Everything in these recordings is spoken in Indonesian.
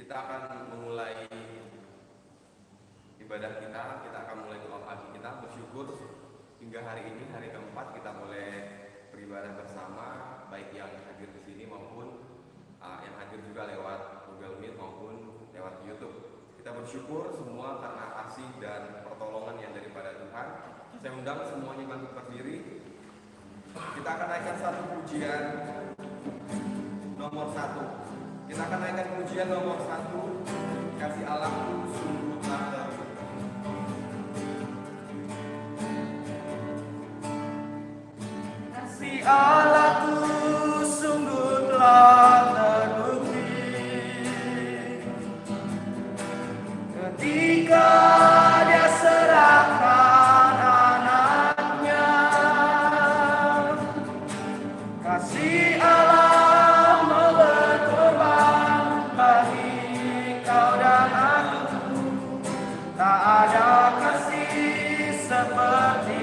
Kita akan memulai ibadah kita. Kita akan mulai doa pagi kita, bersyukur hingga hari ini, hari keempat kita boleh beribadah bersama, baik yang hadir di sini maupun yang hadir juga lewat Google Meet maupun lewat YouTube. Kita bersyukur semua karena kasih dan pertolongan yang daripada Tuhan. Saya undang semuanya bangkit berdiri. Kita akan naikkan satu pujian nomor 1. Kita akan naikkan pujian nomor 1. Kasih Allahku sungguh telah terbukti. Kasih Allahku sungguh telah terbukti ketika Dia serahkan anaknya. Kasih Allah mau berkorban bagi kau dan aku. Tak ada kasih seperti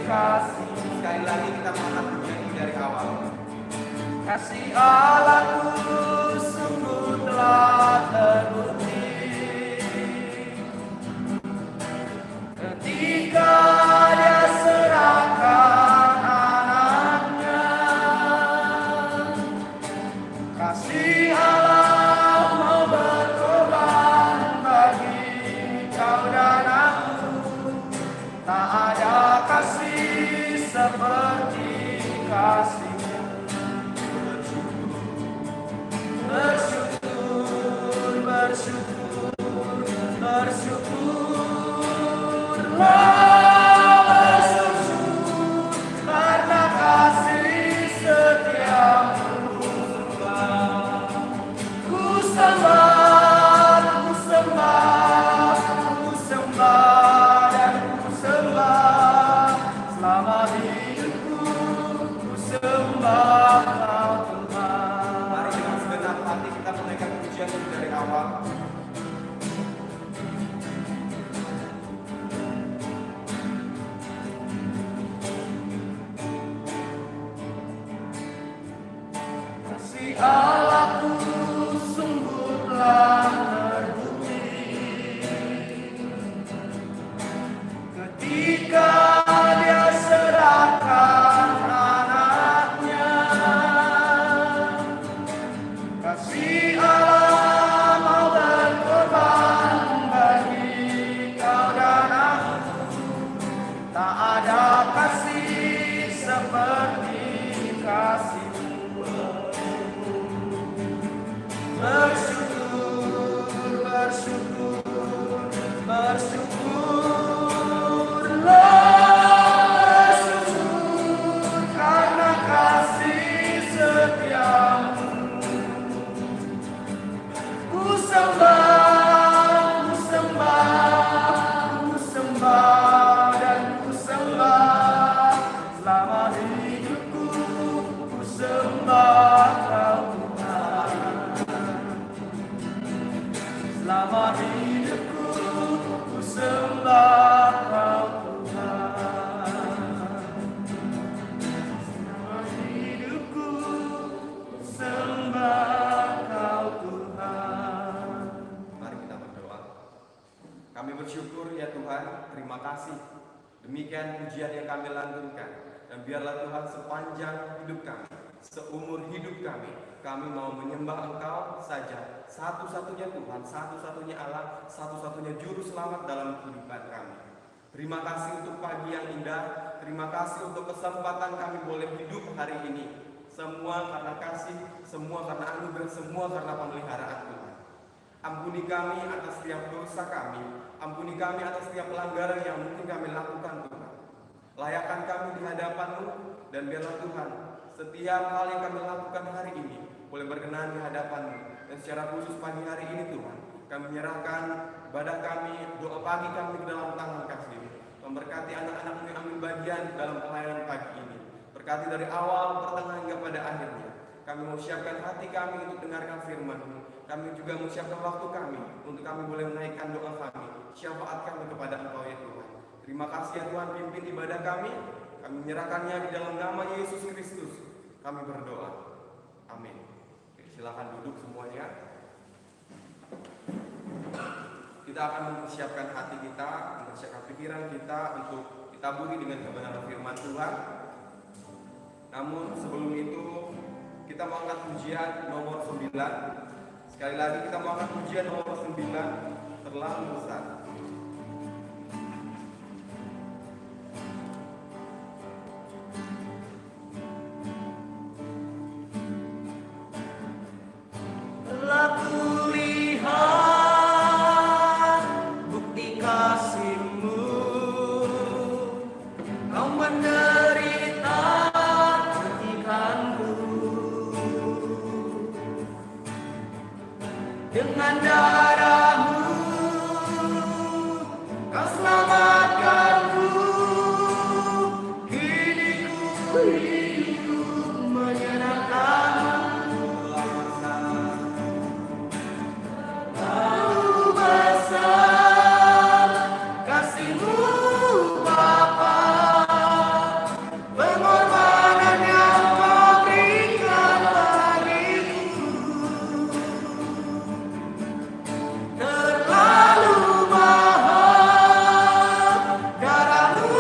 kasih. Sekali lagi kita mengangkat pujian ini dari awal. Kasih Allahku sungguh telah terbukti ketika Dia serahkan anaknya. Kasih Allah mau berkorban bagi kau dan aku. Tak ada kasih seperti kasih. Bersyukur, bersyukur, bersyukurlah, bersyukur karena kasih setiamu. Ku sembah, ku sembah, ku sembah dan ku sembah selama hidupku. Ku sembah Kau Tuhan. Mari dengan segenap hati kita menaikkan pujian ini dari awal. Kasih Allahku sungguh telah terbukti ketika Dia serahkan anaknya. Kasih Allah mau berkorban bagi kau dan aku. Tak ada kasih seperti kasih. Bersyukur, bersyukur, bersyukurlah, bersyukur karena kasih setiamu. Ku sembah, ku sembah, ku sembah dan ku sembah selama hidupku. Ku sembah Kau Tuhan. Selama hidupku ku sembah Kau Tuhan. Selama hidupku ku sembah Kau Tuhan. Mari kita berdoa. Kami bersyukur ya Tuhan, terima kasih. Demikian pujian yang kami lantunkan. Dan biarlah Tuhan sepanjang hidup kami, seumur hidup kami mau menyembah Engkau saja. Satu-satunya Tuhan, satu-satunya Allah, satu-satunya juru selamat dalam kehidupan kami. Terima kasih untuk pagi yang indah. Terima kasih untuk kesempatan kami boleh hidup hari ini. Semua karena kasih, semua karena anugerah, semua karena pemeliharaan Tuhan. Ampuni kami atas setiap dosa kami. Ampuni kami atas setiap pelanggaran yang mungkin kami lakukan Tuhan. Layakkan kami di hadapan-Mu, dan biarlah Tuhan setiap hal yang kami lakukan hari ini boleh berkenan di hadapan-Mu. Dan secara khusus pagi hari ini Tuhan, kami menyerahkan ibadah kami, doa pagi kami ke dalam tangan kasih-Mu. Memberkati anak-anak-Mu yang ambil bagian dalam pelayanan pagi ini. Berkati dari awal, pertengahan hingga pada akhirnya. Kami mau siapkan hati kami untuk dengarkan firman-Mu. Kami juga mau siapkan waktu kami untuk kami boleh menaikkan doa kami, syafaat kami kepada Engkau ya Tuhan. Terima kasih ya Tuhan, pimpin ibadah kami. Kami menyerahkannya di dalam nama Yesus Kristus. Kami berdoa. Amin. Oke, silakan duduk semuanya. Kita akan mempersiapkan hati kita, mempersiapkan pikiran kita untuk ditaburi dengan kebenaran firman Tuhan. Namun sebelum itu kita mau angkat pujian nomor 9. Sekali lagi kita mau angkat pujian nomor 9, terlalu besar. Telah kulihat bukti kasih-Mu, Kau menderita gantikanku. Dengan darah-Mu Kau selamatkanku. Kini ku hidup menyenangkan-Mu. Lalu besar kasih-Mu Bapa, pengorbanan yang Kau berikan bagiku. Terlalu mahal darah-Mu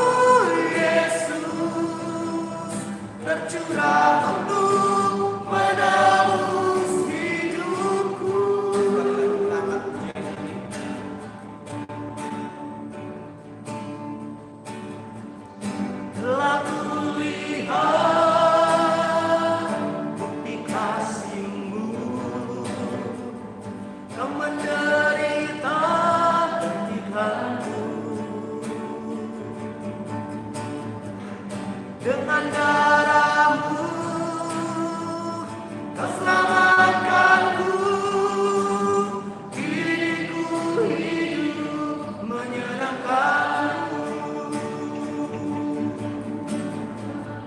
Yesus, tercurah untuk menebus hidupku. Telah kulihat bukti kasih-Mu, Kau menderita gantikanku. Dengan darah-Mu Kau selamatkanku. Kini ku hidup menyenangkan-Mu.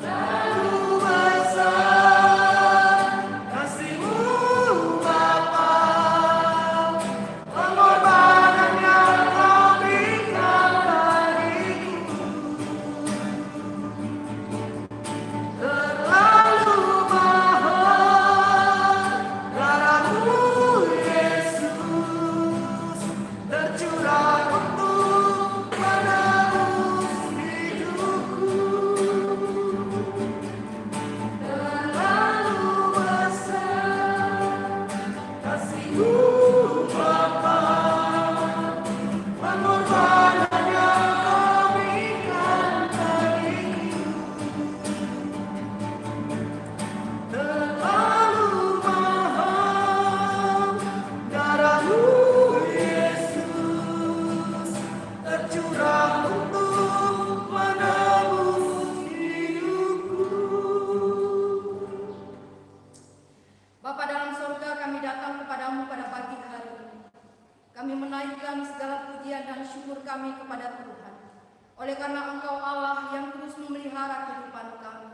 Lalu besar kasih-Mu Bapa, pengorbanan yang Kau berikan bagiku. Terlalu mahal darah-Mu Yesus, tercurah untuk menebus hidupku. Terlalu besar kasih-Mu Bapa, pengorbanan yang Kau berikan bagiku. Terlalu mahal darah-Mu Yesus, tercurah untuk menebus hidupku. Bapa dalam surga, kami datang kepadamu pada pagi hari ini. Kami menaikkan segala pujian dan syukur kami kepada Tuhan. Oleh karena Engkau Allah yang terus memelihara kehidupan kami.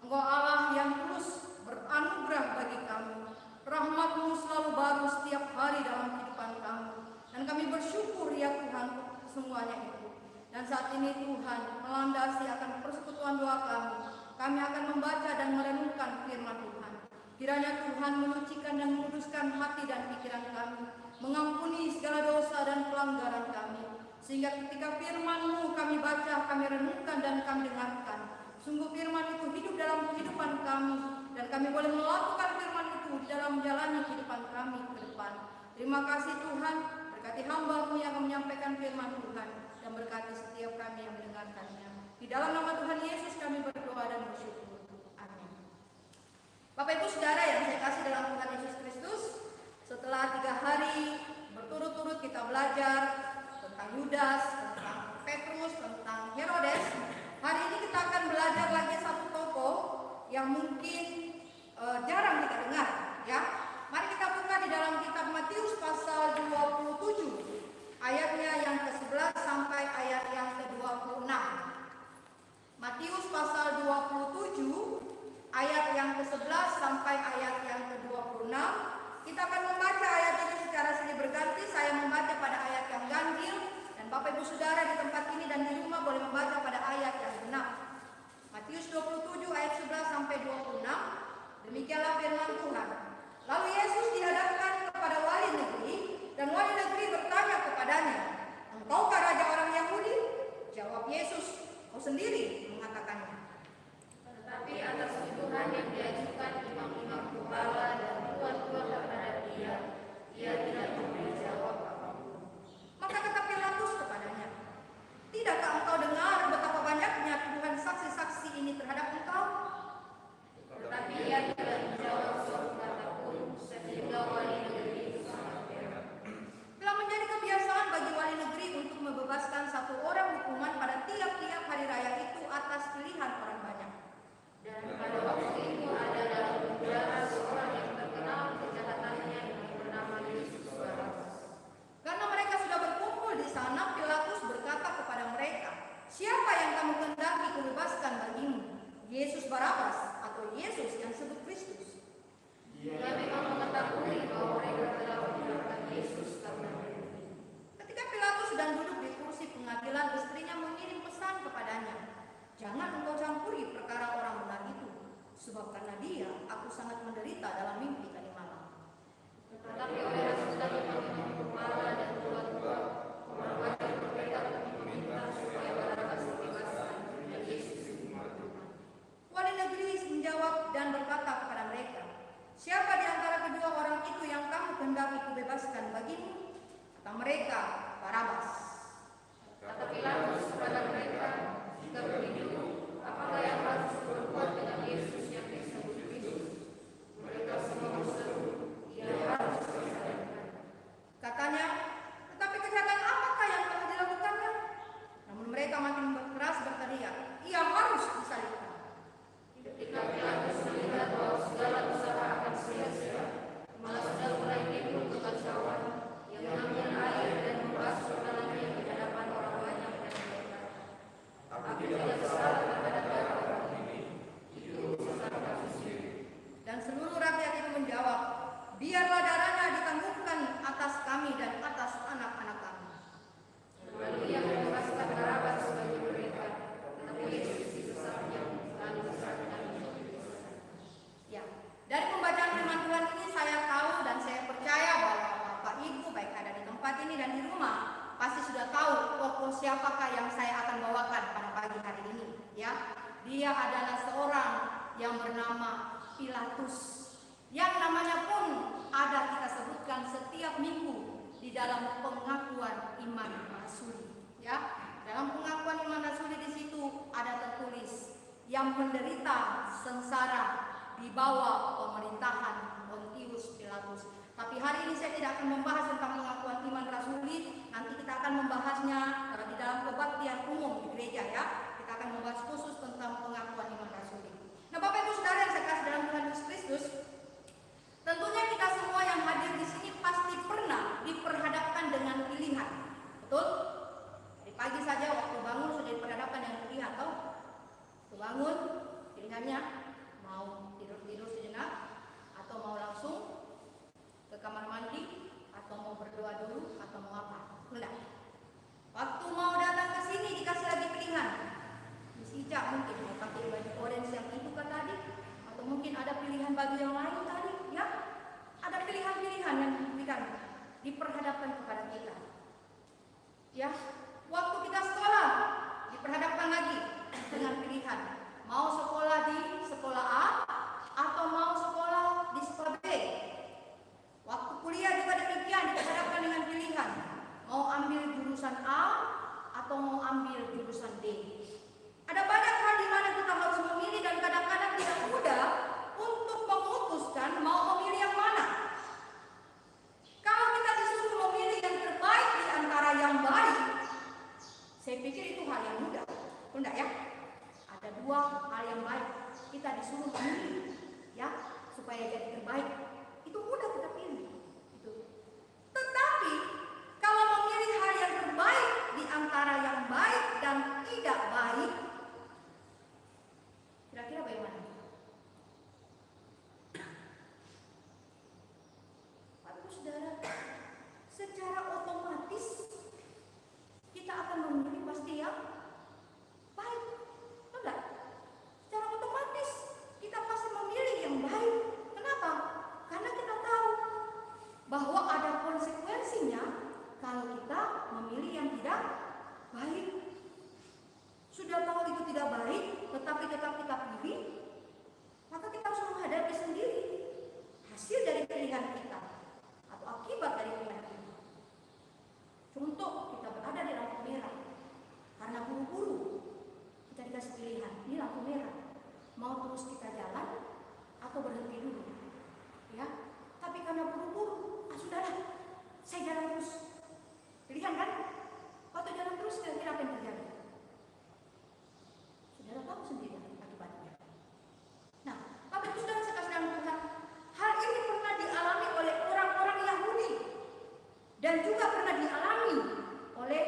Engkau Allah yang terus beranugerah bagi kami. Rahmat-Mu selalu baru setiap hari dalam kehidupan kami. Dan kami bersyukur ya Tuhan untuk semuanya itu. Dan saat ini Tuhan melandasi akan persekutuan doa kami. Kami akan membaca dan merenungkan firman Tuhan. Kiranya Tuhan menyucikan dan menguduskan hati dan pikiran kami, mengampuni segala dosa dan pelanggaran kami, sehingga ketika firman-Mu kami baca, kami renungkan dan kami dengarkan, sungguh firman itu hidup dalam kehidupan kami, dan kami boleh melakukan firman itu dalam menjalani kehidupan kami ke depan. Terima kasih Tuhan, berkati hamba-Mu yang akan menyampaikan firman Tuhan, dan berkati setiap kami yang mendengarkannya. Di dalam nama Tuhan Yesus kami berdoa dan bersyukur. Bapak Ibu Saudara yang saya kasih dalam Tuhan Yesus Kristus, setelah 3 hari berturut-turut kita belajar tentang Yudas, tentang Petrus, tentang Herodes, hari ini kita akan belajar lagi satu tokoh yang mungkin jarang kita dengar, ya. Mari kita buka di dalam kitab Matius pasal 27, ayatnya yang ke-11 sampai ayat yang ke-26. Matius pasal 27 ayat yang ke-11 sampai ayat yang ke-26. Kita akan membaca ayat ini secara silih berganti. Saya membaca pada ayat yang ganjil, dan Bapak Ibu Saudara di tempat ini dan di rumah boleh membaca pada ayat yang genap. Matius 27 ayat 11 sampai 26. Demikianlah firman Tuhan. Lalu Yesus dihadapkan kepada wali negeri, dan sana Pilatus berkata kepada mereka, "Siapa yang kamu kehendaki kubebaskan bagimu? Yesus Barabas atau Yesus yang disebut Kristus?" Ia memang mengetahui bahwa mereka telah menyerahkan Yesus karena berhenti. Ketika Pilatus sedang duduk di kursi pengadilan, istrinya mengirim pesan kepadanya, "Jangan engkau campuri perkara orang benar itu, sebab karena dia aku sangat menderita dalam mimpi tadi malam." Tetapi oleh Rasul imam kepala dan tua-tua memerlukan mereka meminta supaya Barabas dibebaskan dan Yesus dihukum. Wali negeri menjawab dan berkata kepada mereka, "Siapa di antara kedua orang itu yang kamu kehendaki kubebaskan bagimu?" Kata mereka, "Barabas." Kata Pilatus kepada mereka, "Jika begitu, apakah yang harus berbuat dengan Yesus yang disebut Kristus?" Mereka semua berseru, "Ia harus disalibkan." Katanya, "Tetapi kejahatan apakah yang telah dilakukannya?" Namun mereka makin keras berteriak, "Ia harus disalibkan." Ketika Pilatus melihat bahwa segala usaha akan sia-sia, malah sudah mulai timbul kekacauan, yang mengambil air dan membasuh tangannya di hadapan orang banyak dan berkata, "Aku tidak bersalah terhadap darah orang ini, itu urusan kamu sendiri." Dan seluruh rakyat itu menjawab, "Biarlah darahnya ditangguhkan atas kami dan atas anak-anak kami." Lalu ia membebaskan Barabas bagi mereka, tetapi Yesus disesatnya, lalu diserahkan untuk dibebaskan. Ya, dari pembacaan firman Tuhan ini saya tahu dan saya percaya bahwa Bapak Ibu baik ada di tempat ini dan di rumah pasti sudah tahu tokoh siapakah yang saya akan bawakan pada pagi hari ini. Ya, dia adalah seorang yang bernama Pilatus, yang namanya pun ada kita sebutkan setiap minggu di dalam pengakuan iman rasuli. Ya, dalam pengakuan iman rasuli di situ ada tertulis yang menderita sengsara di bawah pemerintahan Pontius Pilatus. Tapi hari ini saya tidak akan membahas tentang pengakuan iman rasuli. Nanti kita akan membahasnya di dalam kebaktian umum di gereja ya. Kita akan membahas khusus tentang pengakuan iman rasuli. Nah, Bapak Ibu Saudara yang saya kasih dalam Tuhan Yesus Kristus, tentunya kita semua yang hadir di sini pasti pernah diperhadapkan dengan pilihan. Betul? Dari pagi saja waktu bangun sudah diperhadapkan dengan pilihan, toh? Waktu bangun pilihannya mau tidur sejenak atau mau langsung ke kamar mandi atau mau berdoa dulu atau mau apa? Enggak. Waktu mau datang ke sini dikasih lagi pilihan. Miss Ica mungkin mau pakai baju orange yang itu kan tadi, atau mungkin ada pilihan baju yang lain tadi, ya? Ada pilihan-pilihan yang diberikan, diperhadapkan kepada kita. Ya, waktu kita sekolah diperhadapkan lagi dengan pilihan. Mau sekolah di sekolah A atau mau sekolah di sekolah B. Waktu kuliah juga demikian, diperhadapkan dengan pilihan. Mau ambil jurusan A atau mau ambil jurusan D. Ada banyak hal di mana kita harus memilih dan kadang-kadang tidak mudah untuk memutuskan mau memilih yang mana. Kalau kita disuruh memilih yang terbaik di antara yang baik, saya pikir itu hal yang mudah. Enggak ya? Ada dua hal yang baik, kita disuruh memilih ya supaya jadi terbaik. Itu mudah kita pilih. Itu. Tetapi kalau memilih hal yang terbaik di antara yang baik dan tidak baik, kira-kira bagaimana? Bapak Saudara, secara otomatis kita akan memilih pasti yang baik, enggak? Secara otomatis kita pasti memilih yang baik. Kenapa? Karena kita tahu bahwa ada konsekuensinya kalau kita memilih yang tidak baik. Sudah tahu itu tidak baik, tetapi tetap kita pilih, maka kita harus menghadapi sendiri hasil dari pilihan kita atau akibat dari pilihan kita. Contoh, kita berada di lampu merah karena buru-buru, kita dikasih pilihan, ini lampu merah, mau terus kita jalan atau berhenti dulu, ya. Tapi karena buru-buru, sudahlah, saya jalan terus. Pilihan kan? Waktu jalan terus kira-kira apa yang terjadi? Saudara tahu sendiri akibatnya. Nah, Bapak Ibu Saudara sekalian dalam Tuhan, hal ini pernah dialami oleh orang-orang Yahudi dan juga pernah dialami oleh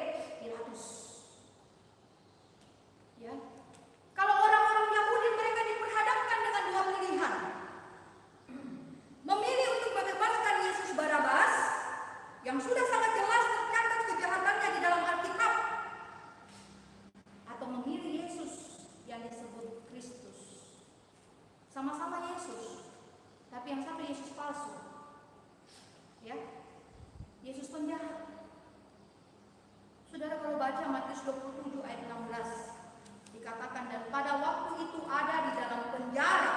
baca Matius 27 ayat 16. Dikatakan, dan pada waktu itu ada di dalam penjara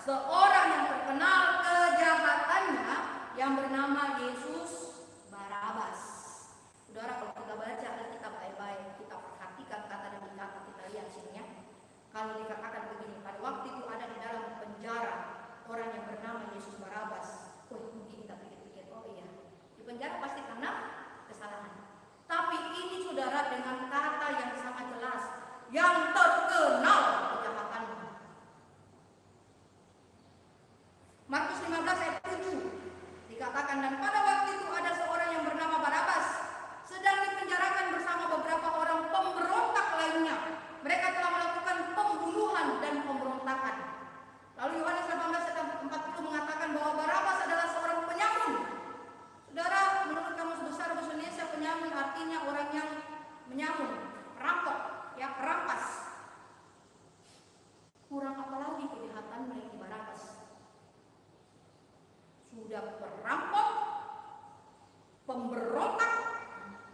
seorang yang terkenal kejahatannya yang bernama Yesus Barabas. Saudara, kalau kita baca Alkitab baik-baik, kita perhatikan kata demi kata, kita lihat sini ya. Kalau dikatakan begini, pada waktu itu ada di dalam penjara orang yang bernama Yesus Barabas. Mungkin kita pikir-pikir, oh iya, di penjara pasti karena kesalahan. Tapi ini saudara dengan kata yang sangat jelas, yang terkenal kejahatannya. Markus 15 ayat 7 dikatakan, dan pada waktu itu ada seorang yang bernama Barabas sedang dipenjarakan bersama beberapa orang pemberontak lainnya. Mereka telah melakukan pembunuhan dan pemberontakan. Lalu Yohanes 18 ayat 40 mengatakan bahwa Barabas adalah seorang penyamun. Saudara, menurut Kamus Besar Bahasa Indonesia, penyamun artinya orang yang menyamun, perampok, ya, perampas. Kurang apa lagi kejahatan milik Barabas? Sudah perampok, pemberontak,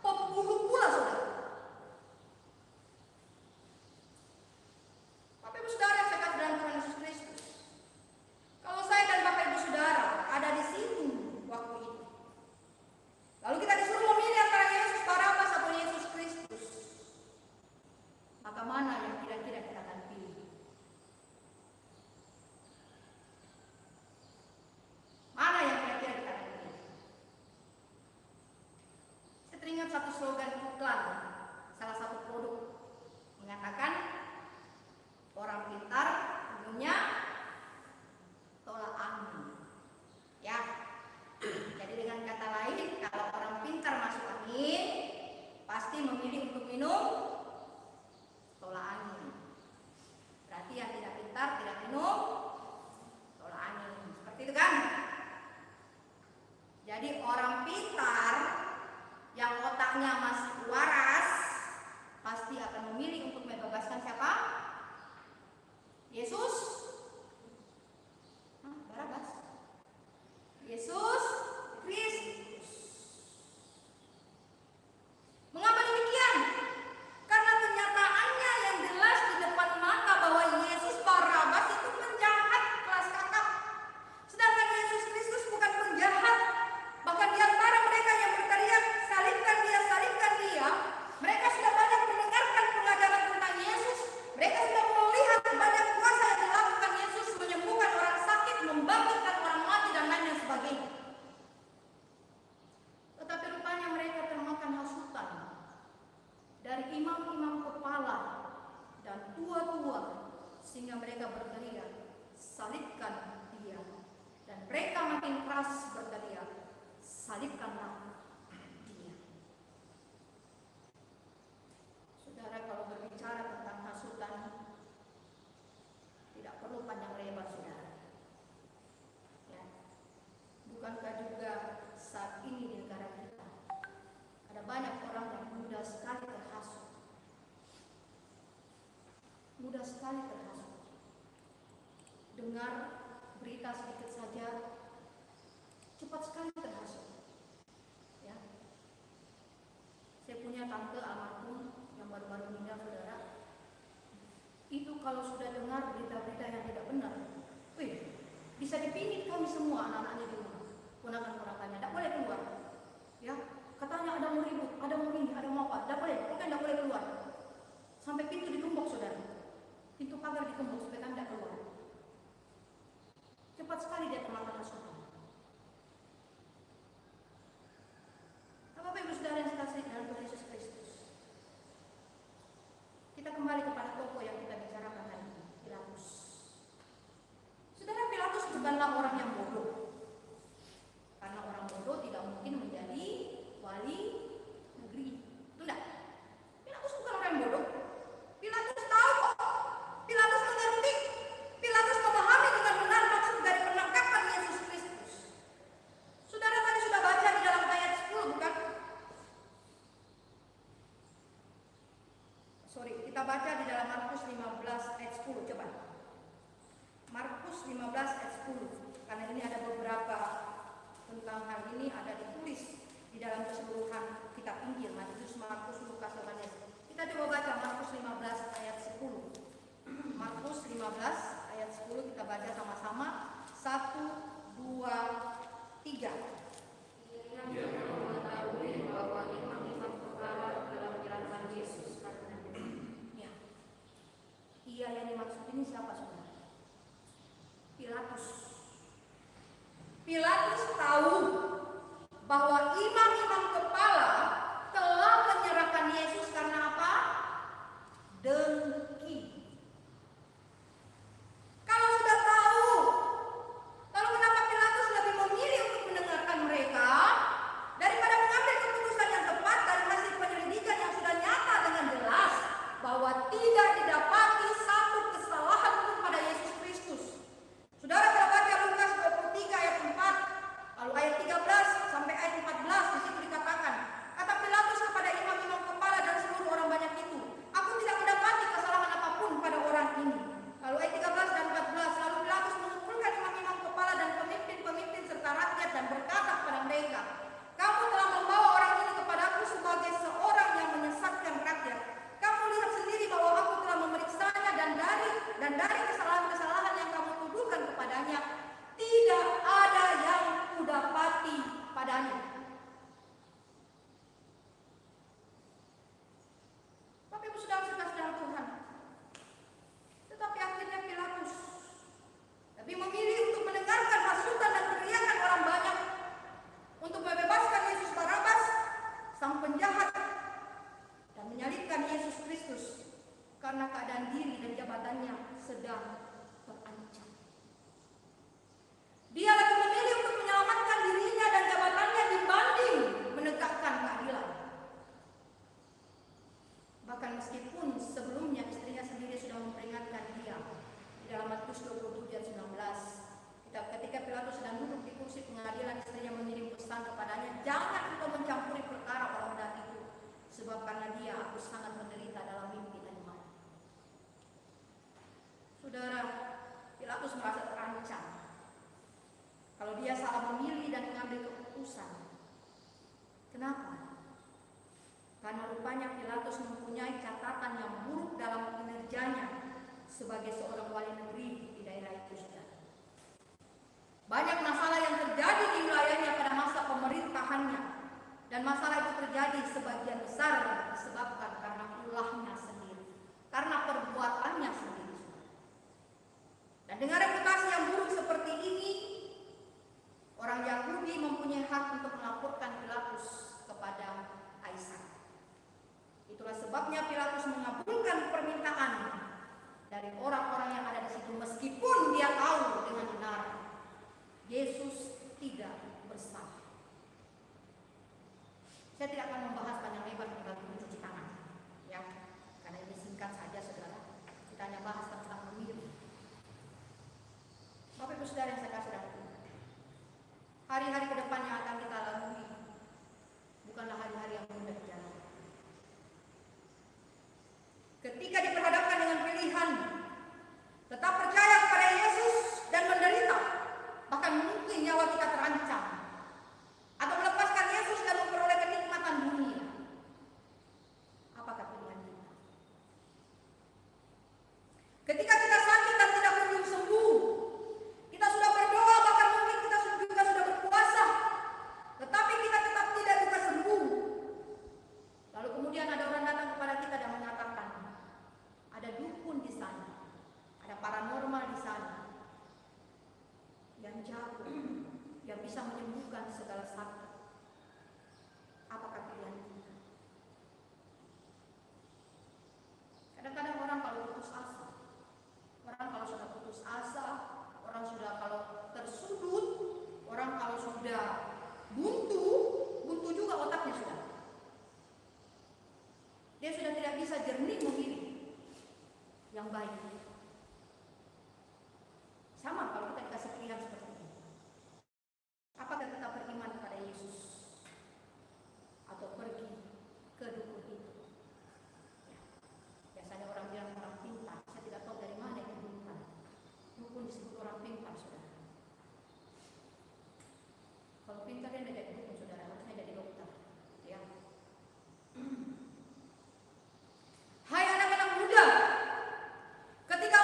pembunuh pula, saudara. Bapak Ibu Saudara yang saya kasih dalam Tuhan Yesus Kristus, kalau saya dan Bapak Ibu Saudara ada di sini waktu itu, lalu kita disuruh memilih antara Yesus Barabas atau Yesus Kristus, maka mana yang kira-kira kita akan pilih? Mana yang kira-kira kita akan pilih? Saya teringat satu slogan iklan salah satu produk, mengatakan orang pintar umumnya tolak angin. Ya, jadi dengan kata lain, kalau orang pintar masuk angin, pasti memilih untuk minum tolak angin. Berarti yang tidak pintar tidak minum tolak angin. Seperti itu kan? Jadi orang pintar yang otaknya masih waras pasti akan memilih untuk membebaskan siapa? Yesus Barabas. Yesus Kristus. Mengapa demikian? Karena kenyataannya yang jelas di depan mata bahwa Yesus Barabas itu penjahat kelas kakap. Sedangkan Yesus Kristus bukan penjahat. Bahkan di antara mereka yang berteriak, salibkan dia, mereka sudah banyak mendengarkan pengajaran tentang Yesus. Mereka sudah melihat banyak kuasa yang dilakukan Yesus, menyembuhkan orang sakit, membangkitkan orang mati, dan lain sebagainya. Tetapi rupanya mereka termakan hasutan dari imam-imam kepala dan tua-tua, sehingga mereka berteriak, salibkan dia. Dan mereka makin keras berteriak, salibkanlah dia. Saudara, kalau berbicara tentang hasutan, tidak perlu panjang lebar, saudara. Ya. Bukankah juga saat ini di negara kita ada banyak orang yang mudah sekali terhasut, mudah sekali terhasut. Dengar berita sedikit saja, cepat sekali terhasut. Ya. Saya punya tante almarhum yang baru-baru meninggal, saudara. Itu kalau sudah dengar berita-berita yang tidak benar, bisa dipingit kami semua anak-anaknya di rumah, ponakan-ponakannya, tidak boleh keluar. Ya, katanya ada mau ribut, ada mau ini, ada mau apa, tidak boleh, pokoknya tidak boleh keluar. Sampai pintu dikembok, saudara. Pintu pagar dikembok supaya kami tidak keluar. Cepat sekali dia termakan hasutan. Bapak Ibu Saudara yang dikasihi dalam Tuhan Yesus Kristus, kita kembali kepada tokoh yang kita bicarakan hari ini, Pilatus. Saudara, Pilatus bukanlah orang yang bodoh. Karena orang bodoh tidak mungkin menjadi wali negeri. Itu enggak. Pilatus bukan orang yang bodoh. Pilatus tahu kok. Pilatus mengerti. Pilatus memahami dengan benar maksud dari penangkapan Yesus Kristus. Saudara tadi sudah baca di dalam ayat 10, bukan? Kita baca di dalam Markus 15 ayat 10, coba. Markus 15 ayat 10. Karena ini ada beberapa tentang hal ini ada ditulis di dalam keseluruhan kitab Injil, Matius, Markus, Lukas, Yohanes. Matius 15 ayat 10 kita baca sama-sama. 1, 2, 3. Ia mengetahui bahwa imam-imam kepala telah menyerahkan Yesus karena Ya. Ia yang dimaksud ini siapa saudara? Pilatus. Pilatus tahu bahwa imam-imam kepala telah menyerahkan Yesus karena apa? Dengki. Kalau sudah tahu, lalu kenapa Pilatus lebih memilih untuk mendengarkan mereka daripada mengambil keputusan yang tepat dari hasil penyelidikan yang sudah nyata dengan jelas bahwa tidak didapati satu kesalahan pun pada Yesus Kristus. Saudara kalau baca Lukas 23 ayat 4, lalu ayat 13 sampai ayat 14, di situ dikatakan, kata Pilatus kepada imam-imam kepala dan seluruh orang banyak itu, aku tidak mendapati kesalahan apapun pada orang ini. Lalu ayat 13 dan 14, lalu Pilatus mengumpulkan imam-imam kepala dan pemimpin-pemimpin serta rakyat dan berkata kepada mereka, kamu telah membawa orang ini kepadaku sebagai seorang yang menyesatkan rakyat. Kamu lihat sendiri bahwa aku telah memeriksanya dan dari kesalahan-kesalahan yang kamu tuduhkan kepadanya, tidak ada yang kudapati padanya. Bapak Ibu saudara-saudara Tuhan, tetapi akhirnya Pilatus lebih memilih untuk mendengarkan hasutan dan teriakan orang banyak untuk membebaskan Yesus Barabas, sang penjahat, dan menyalibkan Yesus Kristus karena keadaan diri dan jabatannya sedang terancam. Dia lebih memilih untuk menyelamatkan dirinya dan jabatannya dibanding menegakkan keadilan. Bahkan meskipun sebelumnya istrinya sendiri sudah memperingatkan dia di dalam Matius 27 ayat 19, ketika Pilatus sedang duduk di kursi pengadilan, istrinya mengirim pesan kepadanya, jangan engkau mencampuri perkara orang jahat itu, sebab karena dia aku sangat menderita dalam mimpi dan malam. Saudara, Pilatus merasa terancam kalau dia salah memilih dan mengambil keputusan. Kenapa? Karena rupanya Pilatus mempunyai catatan yang buruk dalam kinerjanya sebagai seorang wali negeri di daerah itu, saudara. Banyak masalah yang terjadi di wilayahnya pada masa pemerintahannya, dan masalah itu terjadi sebagian besar disebabkan karena ulahnya sendiri, karena perbuatannya sendiri, saudara. Dan dengan reputasi yang buruk seperti ini, orang Yahudi mempunyai hak untuk melaporkan Pilatus kepada Kaisar. Itulah sebabnya Pilatus mengabulkan permintaan dari orang-orang yang ada di situ, meskipun dia tahu dengan benar Yesus tidak bersalah. Saya tidak akan membahas panjang lebar tentang mencuci tangan, ya, karena ini singkat saja, saudara. Kita hanya bahas tentang memilih. Bapak Ibu saudara yang saya kasih dalam hari-hari ke depan yang akan kita lalui bukanlah hari-hari yang mudah dijalani. Ketika diperhadapkan dengan pilihan tetap percaya kepada Yesus dan menderita, bahkan mungkin nyawa kita terancam, atau melepaskan Yesus dan memperoleh kenikmatan dunia, apakah pilihan kita? Ketika kita sakit dan tidak kunjung sembuh, kita sudah berdoa, bahkan mungkin kita juga sudah berpuasa, tetapi kita tetap tidak bisa sembuh. Lalu kemudian ada orang datang kepada kita dan mengatakan, ada dukun di sana, ada paranormal di sana, yang jago, yang bisa menyembuhkan segala sakit. Apakah pilihan kita? Kadang-kadang orang kalau putus asa, orang kalau sudah putus asa, orang sudah kalau tersudut, orang kalau sudah buntu juga otaknya sudah. Dia sudah tidak bisa jernih memilih yang baik. Sama kalau kita dikasih pilihan seperti ini. Apakah kita beriman kepada Yesus atau pergi ke dukun itu? Ya. Biasanya orang bilang orang pintar. Saya tidak tahu dari mana itu dukun. Dukun disebut orang pintar, saudara. Kalau pintar dia tidak jadi dukun, saudara. Harusnya jadi dokter. Ya. Hai anak-anak muda, ketika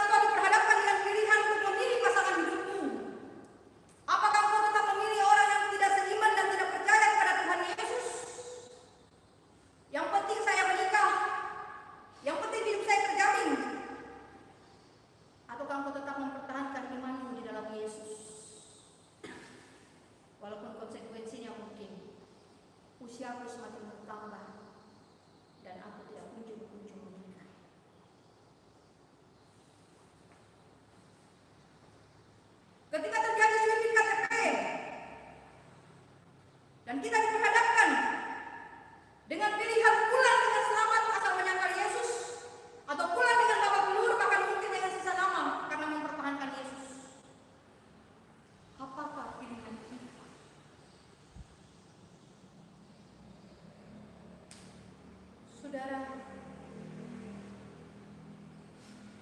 saudara,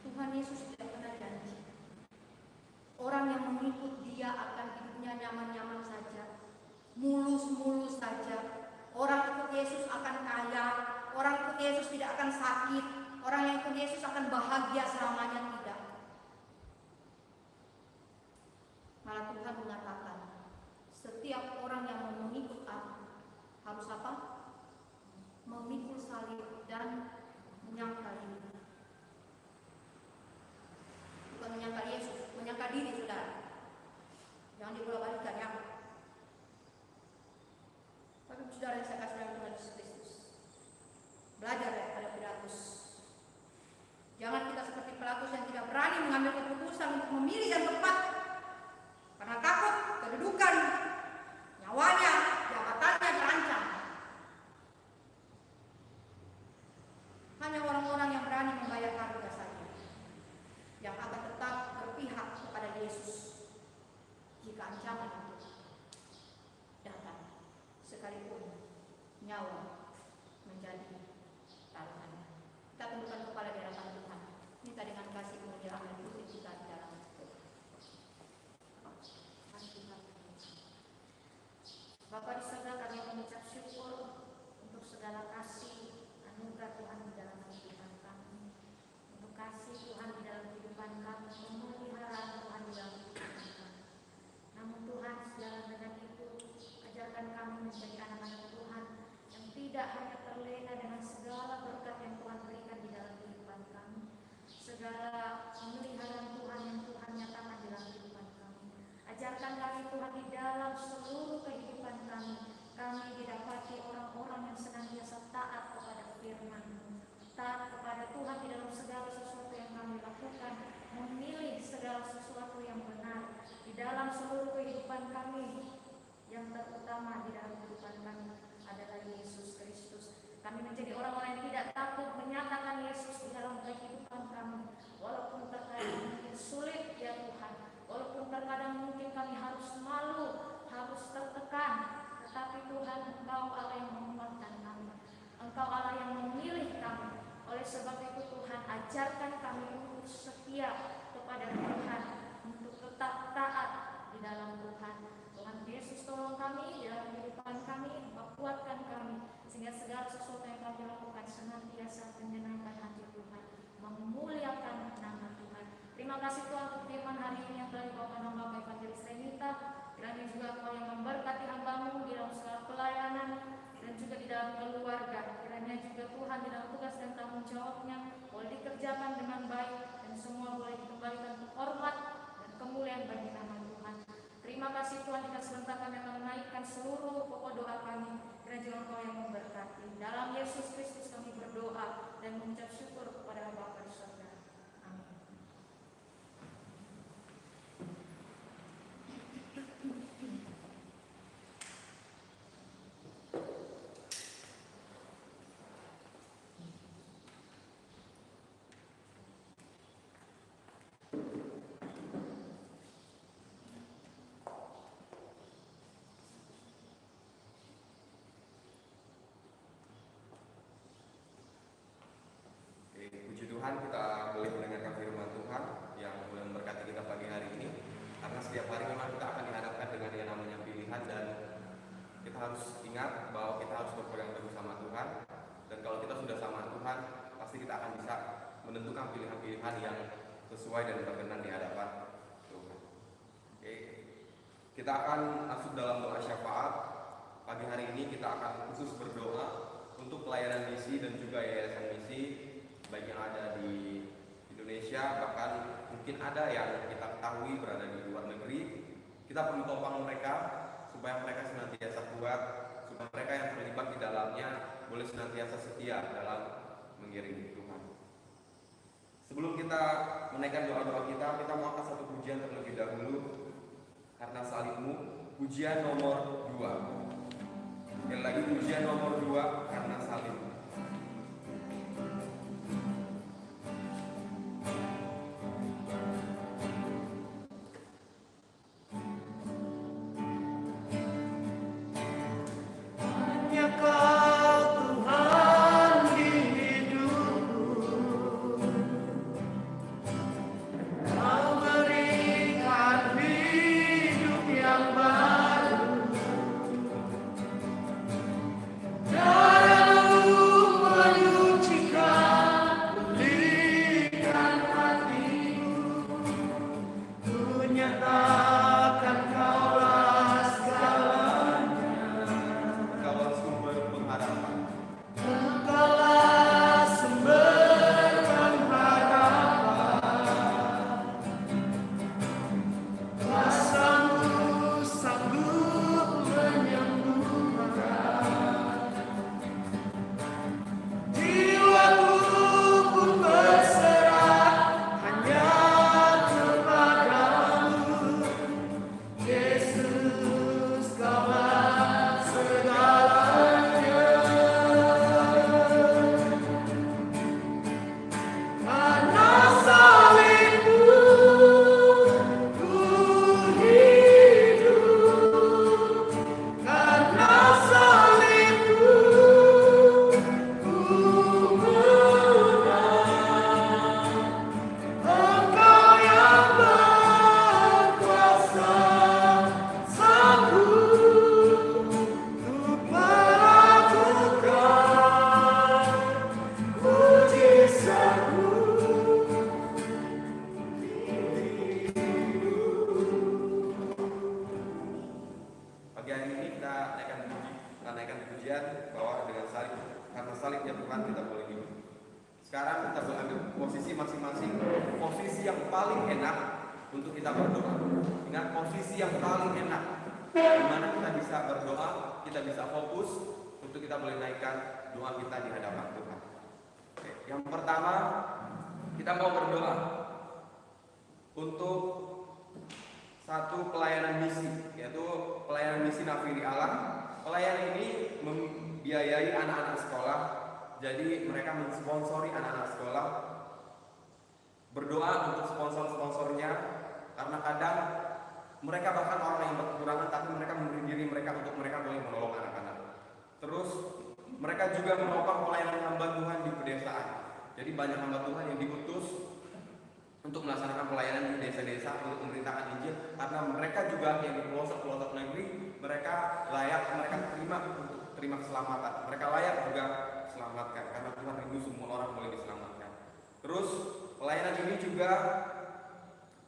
Tuhan Yesus tidak pernah janji orang yang mengikut Dia akan hidupnya nyaman-nyaman saja, mulus-mulus saja. Orang ikut Yesus akan kaya, orang ikut Yesus tidak akan sakit, orang yang ikut Yesus akan bahagia selamanya, tidak. Malah Tuhan mengatakan, setiap orang yang mau mengikut aku harus apa? Memikul salib dan menyangkal diri. Bukan menyangkal Yesus, menyangkal diri, saudara. Jangan dibolak-balikan ya. Tapi saudara yang saya kasih dalam Tuhan Yesus Kristus, belajar daripada Pilatus. Jangan kita seperti Pilatus yang tidak berani mengambil keputusan untuk memilih yang tepat karena takut kedudukan, nyawanya, jabatannya terancam. Hanya orang-orang yang berani membayar harga saja yang akan tetap berpihak kepada Yesus jika ancaman itu datang, sekalipun nyawa menjadi taruhannya. Kita tundukkan kepala di hadapan Tuhan. Minta dengan kasih kemuliaan dan putih kita di dalam Bapa di surga, kami mengucap syukur untuk segala kasih anugerah Tuhan di dalam kehidupan kami, untuk kasih Tuhan di dalam kehidupan kami, pemeliharaan Tuhan di dalam kehidupan kami. Namun Tuhan, segala dengan itu, ajarkan kami menjadi anak-anak Tuhan yang tidak hanya terlena dengan segala berkat yang Tuhan berikan di dalam kehidupan kami, segala pemeliharaan Tuhan yang Tuhan nyatakan di dalam kehidupan kami. Ajarkan kami Tuhan di dalam seluruh kehidupan kami, kami didapati orang-orang yang senantiasa taat kepada firman-Mu, taat kepada Tuhan di dalam segala sesuatu yang kami lakukan, memilih segala sesuatu yang benar di dalam seluruh kehidupan kami. Yang terutama di dalam kehidupan kami adalah Yesus Kristus. Kami menjadi orang-orang yang tidak takut menyatakan Yesus di dalam kehidupan kami, walaupun terkadang mungkin sulit ya Tuhan, walaupun terkadang mungkin kami harus malu, harus tertekan, tetapi Tuhan, Engkau Allah yang menguatkan kami, Engkau Allah yang memilih kami. Oleh sebab itu Tuhan, ajarkan kami untuk setia kepada Tuhan, untuk tetap taat di dalam Tuhan. Tuhan Yesus, tolong kami di dalam kehidupan kami, kuatkan kami, sehingga segala sesuatu yang kami lakukan senantiasa menyenangkan hati Tuhan, memuliakan nama Tuhan. Terima kasih Tuhan untuk firman hari ini yang telah dibawakan hamba Evangelis Renita. Kiranya juga Kau yang memberkati hamba-Mu di dalam segala pelayanan dan juga di dalam keluarga. Kiranya juga Tuhan di dalam tugas dan tanggung jawabnya boleh dikerjakan dengan baik dan semua boleh dikembalikan untuk hormat dan kemuliaan bagi nama Tuhan. Terima kasih Tuhan, jika sebentar kami akan menaikkan seluruh pokok doa kami. Kiranya juga Engkau yang memberkati. Dalam Yesus Kristus kami berdoa dan mengucap syukur kepada Bapa di surga. Amin. Puji Tuhan, kita boleh mendengarkan firman Tuhan yang boleh memberkati kita pagi hari ini. Karena setiap hari memang kita akan dihadapkan dengan yang namanya pilihan, dan kita harus ingat bahwa kita harus berpegang teguh sama Tuhan. Dan kalau kita sudah sama Tuhan, pasti kita akan bisa menentukan pilihan-pilihan yang sesuai dan berkenan di hadapan Tuhan. Oke. Kita akan masuk dalam doa syafaat. Pagi hari ini kita akan khusus berdoa untuk pelayanan misi dan juga yayasan misi, baik yang ada di Indonesia, bahkan mungkin ada yang kita ketahui berada di luar negeri. Kita perlu topang mereka supaya mereka senantiasa kuat, supaya mereka yang terlibat di dalamnya boleh senantiasa setia dalam mengiringi Tuhan. Sebelum kita menaikkan doa-doa kita mau angkat satu pujian terlebih dahulu. Karena salibmu, pujian nomor 2. Sekali lagi, pujian nomor 2, karena salibmu. Hanya Kau Tuhan di Tuhan kita boleh hidup. Sekarang kita boleh ambil posisi masing-masing, posisi yang paling enak untuk kita berdoa. Ingat, posisi yang paling enak di mana kita bisa berdoa, kita bisa fokus untuk kita boleh naikkan doa kita di hadapan Tuhan. Oke, yang pertama kita mau berdoa untuk satu pelayanan misi, yaitu pelayanan misi Nafiri Allah. Pelayanan ini membiayai anak-anak sekolah, jadi mereka mensponsori anak-anak sekolah. Berdoa untuk sponsor-sponsornya, karena kadang mereka bahkan orang yang berkekurangan, tapi mereka memberi diri mereka untuk mereka boleh menolong anak-anak. Terus mereka juga menopang pelayanan hamba Tuhan di pedesaan. Jadi banyak hamba Tuhan yang diutus untuk melaksanakan pelayanan di desa-desa untuk memberitakan Injil, karena mereka juga yang di pelosok-pelosok negeri, mereka layak, mereka terima keselamatan, mereka layak juga diselamatkan, karena Tuhan rindu semua orang boleh diselamatkan. Terus pelayanan ini juga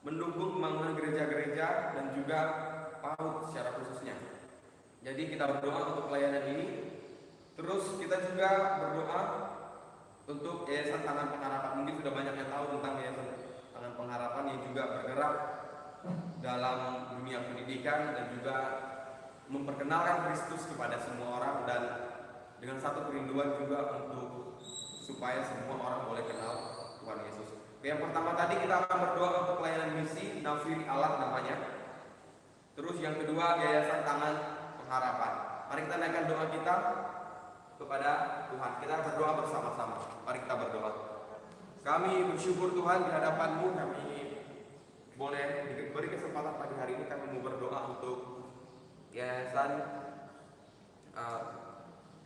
mendukung pembangunan gereja-gereja dan juga PAUD secara khususnya. Jadi kita berdoa untuk pelayanan ini. Terus kita juga berdoa untuk Yayasan Tangan Pengharapan. Mungkin sudah banyak yang tahu tentang Yayasan Tangan Pengharapan yang juga bergerak dalam dunia pendidikan dan juga memperkenalkan Kristus kepada semua orang, dan dengan satu kerinduan juga untuk supaya semua orang boleh kenal Tuhan Yesus. Yang pertama tadi kita akan berdoa untuk pelayanan misi Nafiri Allah namanya. Terus yang kedua Yayasan Tangan Pengharapan. Mari kita naikkan doa kita kepada Tuhan. Kita berdoa bersama-sama. Mari kita berdoa. Kami bersyukur Tuhan di hadapan-Mu, kami boleh diberi kesempatan pagi hari ini kami mau berdoa untuk Yayasan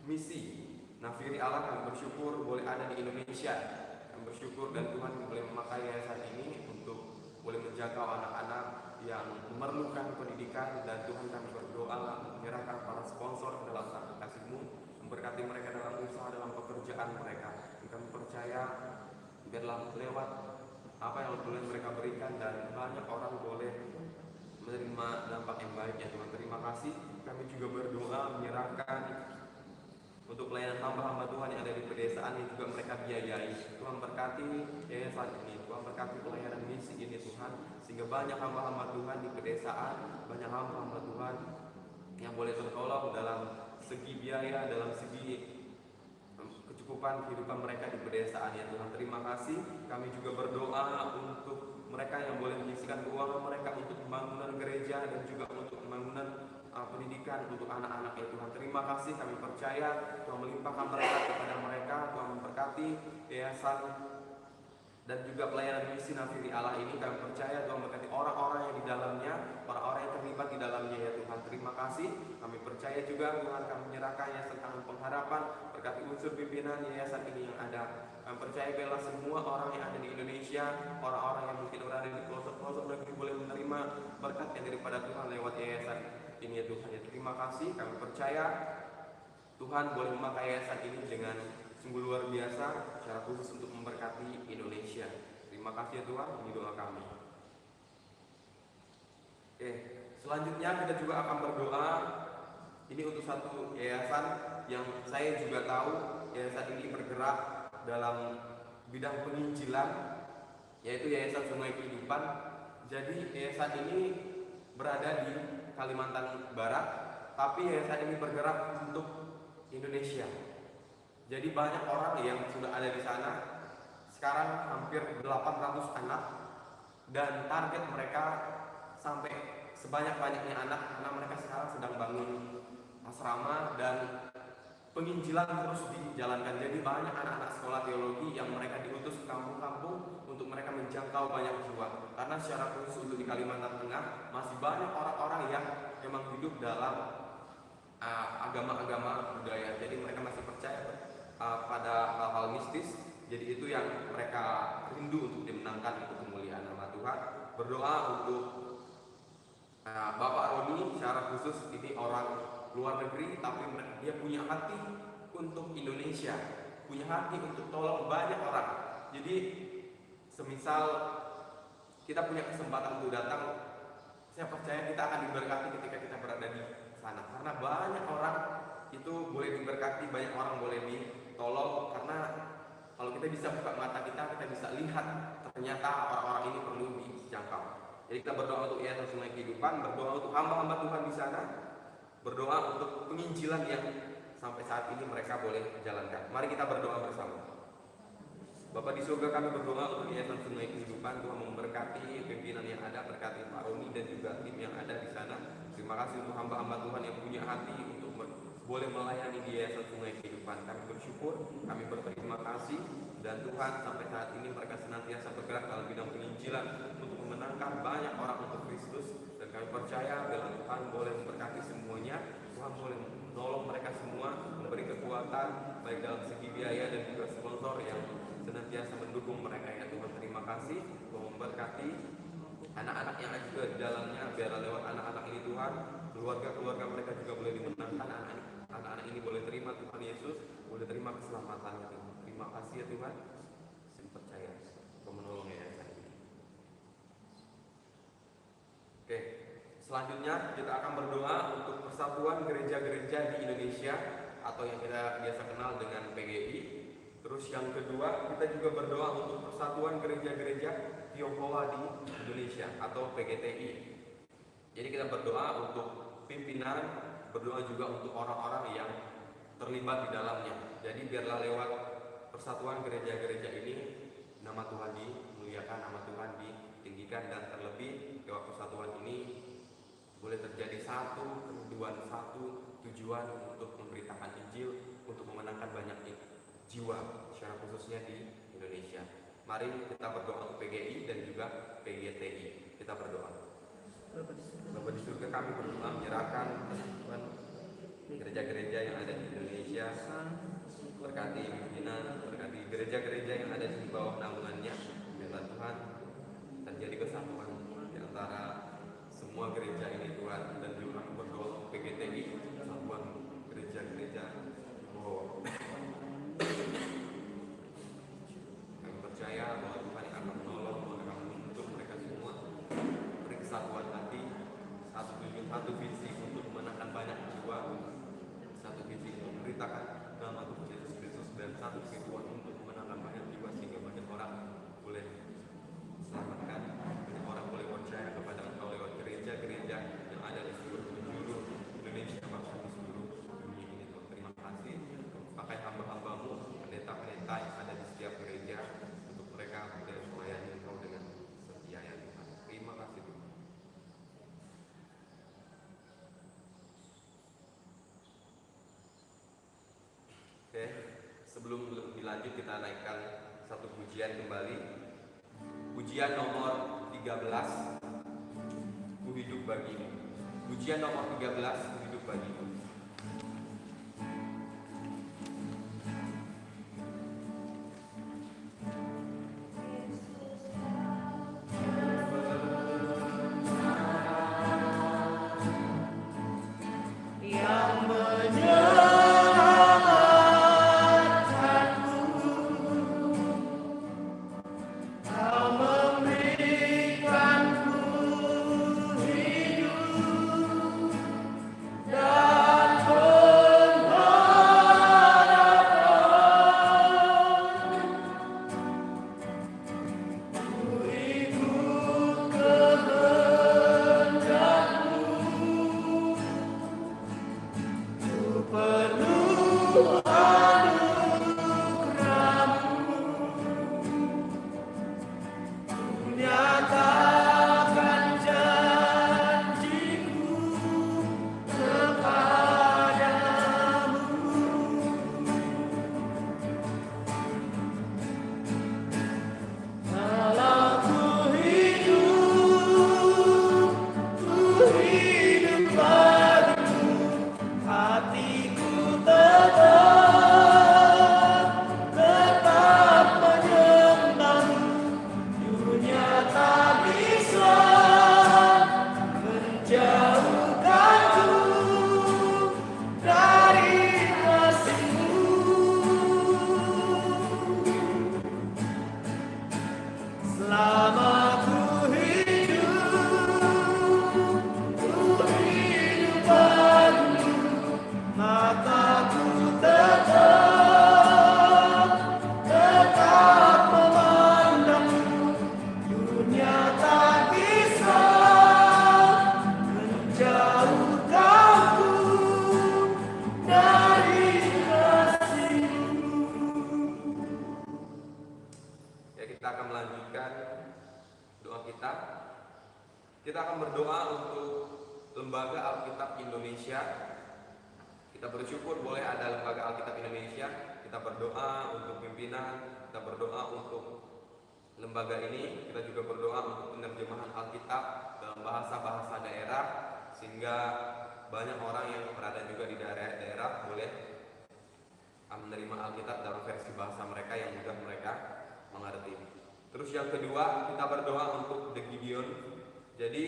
Misi Nafiri Allah. Kami bersyukur boleh ada di Indonesia. Kami bersyukur dan Tuhan boleh memakai yayasan ini untuk boleh menjangkau anak-anak yang memerlukan pendidikan, dan Tuhan kami berdoa menyerahkan para sponsor ke dalam tangan kasih-Mu, memberkati mereka dalam usaha, dalam pekerjaan mereka. Kami percaya biarlah lewat apa yang boleh mereka berikan dan banyak orang boleh menerima dampak yang baik ya Tuhan. Terima kasih. Kami juga berdoa menyerahkan untuk pelayanan hamba-hamba Tuhan yang ada di pedesaan yang juga mereka biayai. Tuhan berkati yayasan ini, Tuhan berkati pelayanan misi ini Tuhan, sehingga banyak hamba-hamba Tuhan di pedesaan, banyak hamba-hamba Tuhan yang boleh tertolong dalam segi biaya, dalam segi kecukupan kehidupan mereka di pedesaan ya Tuhan. Terima kasih. Kami juga berdoa untuk mereka yang boleh menyisikan keuangan mereka untuk pembangunan gereja dan juga untuk pembangunan pendidikan untuk anak-anak ya Tuhan. Terima kasih. Kami percaya Tuhan melimpahkan mereka kepada mereka. Tuhan memberkati yayasan dan juga pelayanan misi Nafiri Allah ini. Kami percaya Tuhan memberkati orang-orang yang di dalamnya, orang-orang yang terlibat di dalamnya ya Tuhan. Terima kasih. Kami percaya juga Tuhan kami menyerahkan Yayasan Tangan Pengharapan, berkati unsur pimpinan yayasan ini yang ada. Kami percaya biarlah semua orang yang ada di Indonesia, orang-orang yang mungkin berada di pelosok-pelosok negeri boleh menerima berkat yang daripada Tuhan lewat yayasan ini ya Tuhan. Ya, terima kasih. Kami percaya Tuhan boleh memakai yayasan ini dengan sungguh luar biasa secara khusus untuk memberkati Indonesia. Terima kasih ya Tuhan, ini doa kami. Oke, selanjutnya kita juga akan berdoa ini untuk satu yayasan yang saya juga tahu yayasan ini bergerak dalam bidang penginjilan, yaitu Yayasan Sungai Kehidupan. Jadi yayasan ini berada di Kalimantan Barat, tapi yayasan ini bergerak untuk Indonesia. Jadi banyak orang yang sudah ada di sana. Sekarang hampir 800 anak, dan target mereka sampai sebanyak-banyaknya anak, karena mereka sekarang sedang bangun asrama dan penginjilan terus dijalankan. Jadi banyak anak-anak sekolah teologi yang mereka diutus ke kampung-kampung untuk mereka menjangkau banyak jiwa. Karena secara khusus untuk di Kalimantan Tengah masih banyak orang-orang yang memang hidup dalam agama-agama budaya. Jadi mereka masih percaya pada hal-hal mistis. Jadi itu yang mereka rindu untuk dimenangkan untuk kemuliaan nama Tuhan. Berdoa untuk Bapak Roni secara khusus, ini orang luar negeri tapi dia punya hati untuk Indonesia, punya hati untuk tolong banyak orang. Jadi semisal kita punya kesempatan untuk datang, saya percaya kita akan diberkati ketika kita berada di sana, karena banyak orang itu boleh diberkati, banyak orang boleh tolong, karena kalau kita bisa buka mata kita bisa lihat ternyata orang-orang ini perlu dijangkau. Jadi kita berdoa untuk Yayasan Sungai Kehidupan, berdoa untuk hamba-hamba Tuhan di sana, berdoa untuk penginjilan yang sampai saat ini mereka boleh jalankan. Mari kita berdoa bersama. Bapak di surga, kami berdoa untuk Yayasan Sungai Kehidupan. Tuhan memberkati pimpinan yang ada, berkati Pak Roni dan juga tim yang ada di sana. Terima kasih untuk hamba-hamba Tuhan yang punya hati untuk boleh melayani di Yayasan Sungai Kehidupan. Kami bersyukur, kami berterima kasih, dan Tuhan sampai saat ini mereka senantiasa bergerak dalam bidang penginjilan untuk memenangkan banyak orang untuk Kristus, dan kami percaya bila Tuhan boleh memberkati semuanya. Tuhan boleh menolong mereka semua, memberi kekuatan baik dalam segi biaya dan juga sponsor yang senantiasa mendukung mereka. Ya Tuhan, terima kasih. Tuhan memberkati anak-anak yang ada juga di dalamnya, biar lewat anak-anak ini Tuhan, keluarga-keluarga mereka juga boleh dimenangkan. Anak-anak ini boleh terima Tuhan Yesus, boleh terima keselamatannya Tuhan. Terima kasih ya Tuhan. Saya percaya Tuhan menolong yayasan ini. Oke, selanjutnya kita akan berdoa untuk persatuan gereja-gereja di Indonesia atau yang kita biasa kenal dengan PGI. Terus yang kedua, kita juga berdoa untuk persatuan gereja-gereja Tionghoa di Indonesia atau PGTI. Jadi kita berdoa untuk pimpinan, berdoa juga untuk orang-orang yang terlibat di dalamnya. Jadi biarlah lewat persatuan gereja-gereja ini nama Tuhan dimuliakan, nama Tuhan ditinggikan, dan terlebih lewat persatuan ini boleh terjadi satu tujuan untuk memberitakan Injil, untuk memenangkan banyak jiwa, secara khususnya di Indonesia. Mari kita berdoa untuk PGI dan juga PGTI. Kita berdoa. Bapak di surga, kami berdoa menyerahkan Tuhan gereja-gereja yang ada di Indonesia, berkati pimpinan, berkati gereja-gereja yang ada di bawah naungannya. Biarlah Tuhan terjadi kesatuan di antara semua gereja ini Tuhan, dan juga kami berdoa untuk PGTI, persatuan gereja-gereja bahwa kami percaya bahwa Tuhan akan menolong, Tuhan akan membentuk mereka semua, beri kesatuan hati, satu tujuan, satu visi untuk memenangkan banyak jiwa, satu visi untuk memberitakan nama Tuhan Yesus Kristus, dan satu tujuan untuk memenangkan banyak jiwa sehingga banyak orang boleh selamatkan, banyak orang boleh percaya kepada Engkau lewat gereja-gereja yang ada di seluruh penjuru Indonesia, bahkan di seluruh dunia ini. Tuhan, terima kasih. Pakai hamba-hambamu, pendeta-pendeta yang ada di setiap gereja, untuk mereka boleh melayani Engkau dengan setia ya Tuhan. Terima kasih Tuhan. Oke, sebelum lebih lanjut kita naikkan satu pujian kembali. Pujian nomor 13, Ku hidup bagimu. Pujian nomor 13, Ku hidup bagimu. Yang menyelamatkanku, Kau memberikanku hidup dan kita akan melanjutkan doa kita. Kita akan berdoa untuk Lembaga Alkitab Indonesia. Kita bersyukur boleh ada Lembaga Alkitab Indonesia. Kita berdoa untuk pimpinan, kita berdoa untuk lembaga ini. Kita juga berdoa untuk penerjemahan Alkitab dalam bahasa-bahasa daerah, sehingga banyak orang yang berada juga di daerah-daerah boleh menerima Alkitab dalam versi bahasa mereka yang mudah mereka mengerti. Terus yang kedua, kita berdoa untuk The Gideon. Jadi